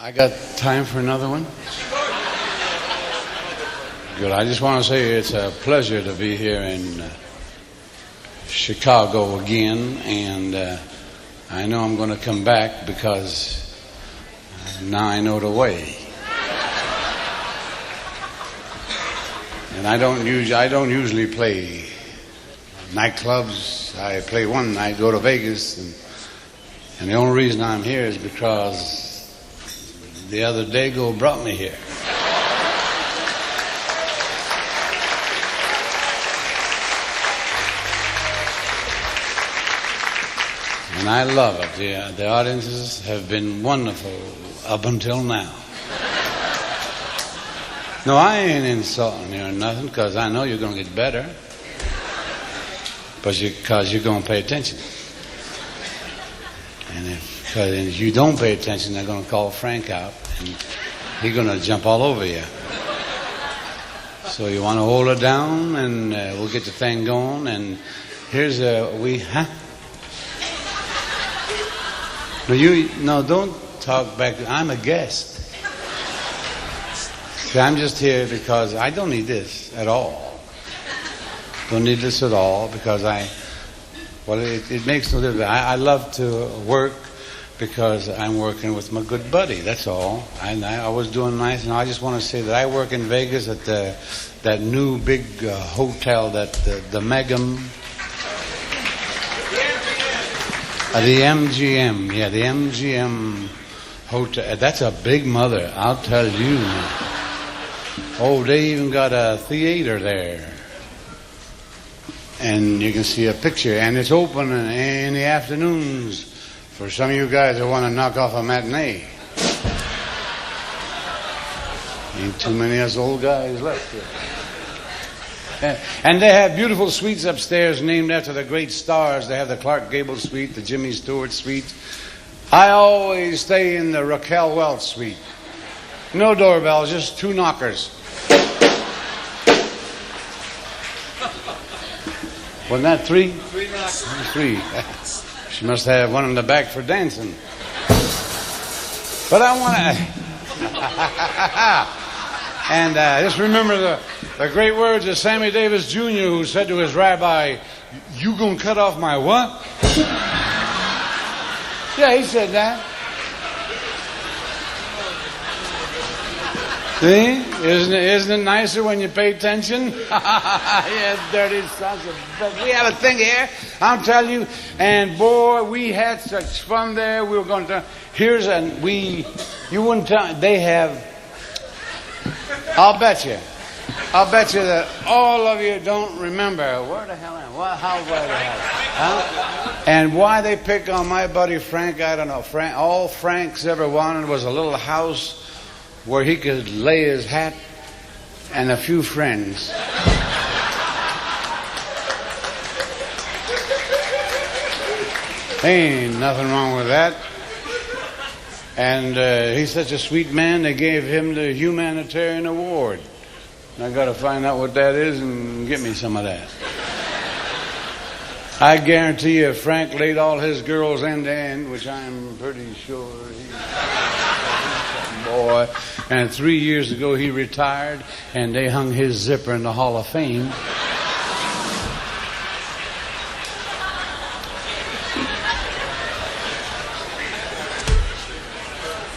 I got time for another one? Good. I just want to say it's a pleasure to be here in Chicago again, and I know I'm going to come back because now I know the way. And I don't usually play nightclubs. I play one night, go to Vegas, and the only reason I'm here is because the other Dago brought me here. And I love it. The audiences have been wonderful up until now. No, I ain't insulting you or nothing, because I know you're going to get better. Because you're going to pay attention. And if you don't pay attention, they're going to call Frank out, and he's going to jump all over you. So you want to hold it down, and we'll get the thing going. And here's No, don't talk back. I'm a guest. I'm just here because I don't need this at all. Don't need this at all because it makes no difference. I love to work because I'm working with my good buddy. That's all. I was doing nice, and I just want to say that I work in Vegas at that new big hotel, the Megam. The MGM. Yeah, the MGM hotel. That's a big mother, I'll tell you. Oh, they even got a theater there. And you can see a picture. And it's open in the afternoons for some of you guys that want to knock off a matinee. Ain't too many of us old guys left here. And they have beautiful suites upstairs named after the great stars. They have the Clark Gable suite, the Jimmy Stewart suite. I always stay in the Raquel Welch suite. No doorbells, just two knockers. Wasn't that three? Three knockers. Three. She must have one in the back for dancing. But I want to... And just remember the great words of Sammy Davis Jr., who said to his rabbi, "You gonna cut off my what?" Yeah, he said that. See? Isn't it nicer when you pay attention? Yeah, dirty sons of bitch. We have a thing here, I'm telling you, and boy, we had such fun there. We were going to... You wouldn't tell... They have... I'll bet you that all of you don't remember where the hell am I? How where the hell? Huh? And why they pick on my buddy Frank, I don't know. All Frank's ever wanted was a little house where he could lay his hat and a few friends. Ain't nothing wrong with that. And he's such a sweet man, they gave him the Humanitarian Award. And I got to find out what that is and get me some of that. I guarantee you, if Frank laid all his girls end to end, which I'm pretty sure he's a boy, and 3 years ago he retired, and they hung his zipper in the Hall of Fame.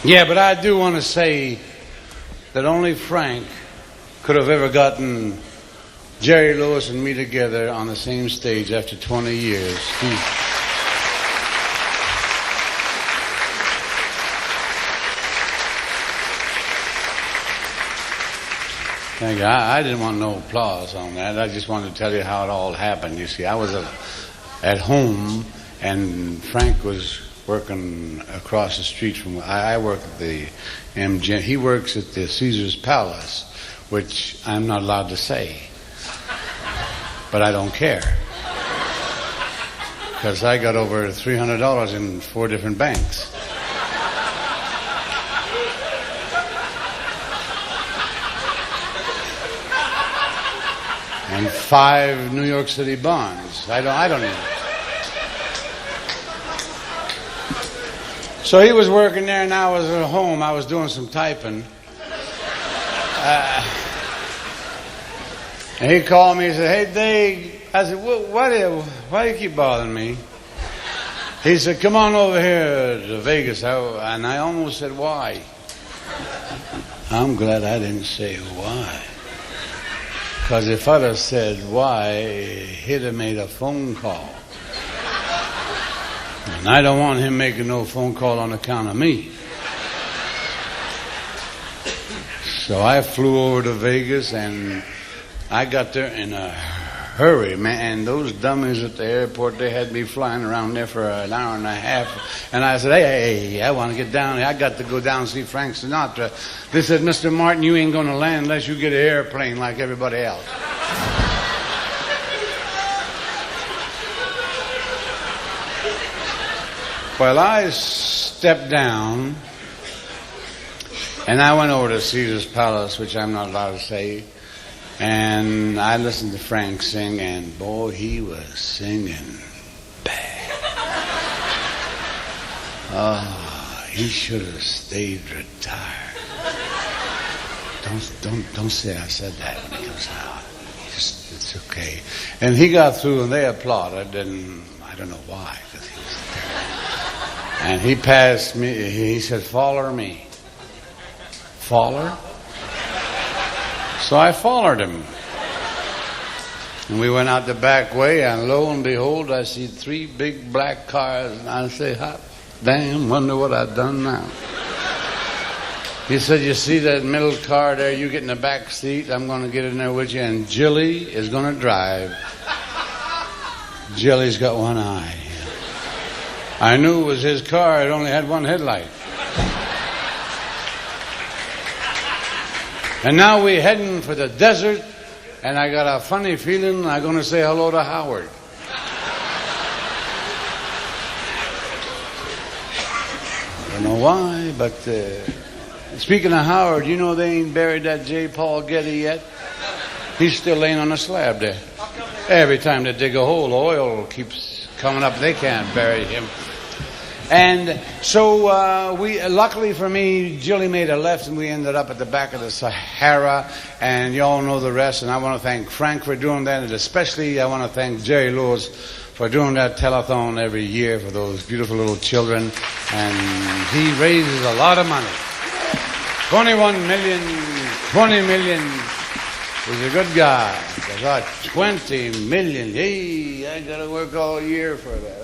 Yeah, but I do want to say that only Frank could have ever gotten Jerry Lewis and me together on the same stage after 20 years. Thank you. I didn't want no applause on that. I just wanted to tell you how it all happened. You see, I was at home, and Frank was working across the street from... I work at the MGM. He works at the Caesar's Palace, which I'm not allowed to say. But I don't care. Because I got over $300 in 4 different banks. And 5 New York City bonds. I don't need it. So he was working there, and I was at home. I was doing some typing. And he called me and said, "Hey, Dave." I said, why do you keep bothering me? He said, "Come on over here to Vegas." And I almost said, "Why?" I'm glad I didn't say why. Because if I'd have said why, he'd have made a phone call. And I don't want him making no phone call on account of me. So I flew over to Vegas, and I got there in a hurry, man. And those dummies at the airport, they had me flying around there for an hour and a half. And I said, hey, I want to get down here. I got to go down and see Frank Sinatra. They said, "Mr. Martin, you ain't going to land unless you get an airplane like everybody else." Well, I stepped down, and I went over to Caesar's Palace, which I'm not allowed to say, and I listened to Frank sing, and boy, he was singing bad. Oh, he should have stayed retired. Don't say I said that when he comes out. It's okay. And he got through, and they applauded, and I don't know why, because he was there. And he passed me. He said, "Follow me." Follow? So I followed him. And we went out the back way, and lo and behold, I see 3 big black cars, and I say, "Hot damn, wonder what I've done now." He said, "You see that middle car there? You get in the back seat. I'm going to get in there with you, and Jilly is going to drive." Jilly's got one eye. I knew it was his car. It only had one headlight. And now we're heading for the desert, and I got a funny feeling I'm going to say hello to Howard. I don't know why, but speaking of Howard, you know they ain't buried that J. Paul Getty yet? He's still laying on a slab there. Every time they dig a hole, oil keeps coming up. They can't bury him. And so luckily for me, Jilly made a left, and we ended up at the back of the Sahara, and you all know the rest. And I want to thank Frank for doing that, and especially I want to thank Jerry Lewis for doing that telethon every year for those beautiful little children. And he raises a lot of money. 21 million, 20 million. He's a good guy. I got 20 million. Hey, I got to work all year for that.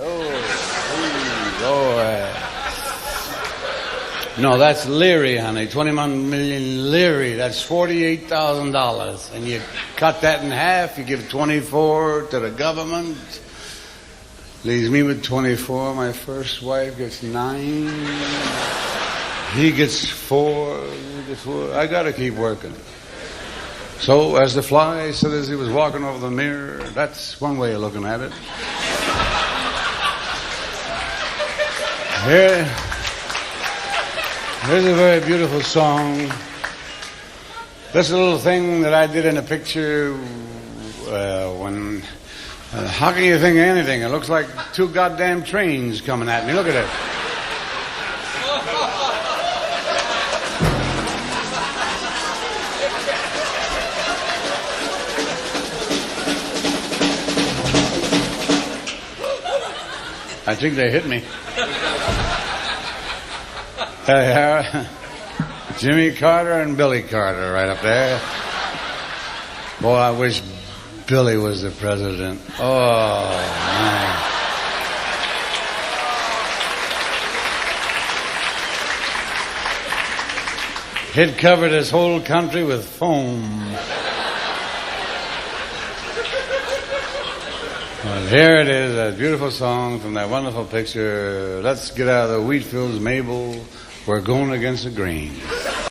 No, that's Leary, honey. 21 million Leary. That's $48,000. And you cut that in half. You give 24 to the government. Leaves me with 24. My first wife gets 9. He gets 4. I got to keep working. So, as the fly said as he was walking over the mirror, that's one way of looking at it. Here's a very beautiful song. This is a little thing that I did in a picture when... how can you think of anything? It looks like 2 goddamn trains coming at me. Look at it. I think they hit me. Jimmy Carter and Billy Carter right up there. Boy, I wish Billy was the president. Oh, man. He'd covered his whole country with foam. Well, here it is, a beautiful song from that wonderful picture. Let's get out of the wheat fields, Mabel. We're going against the grain.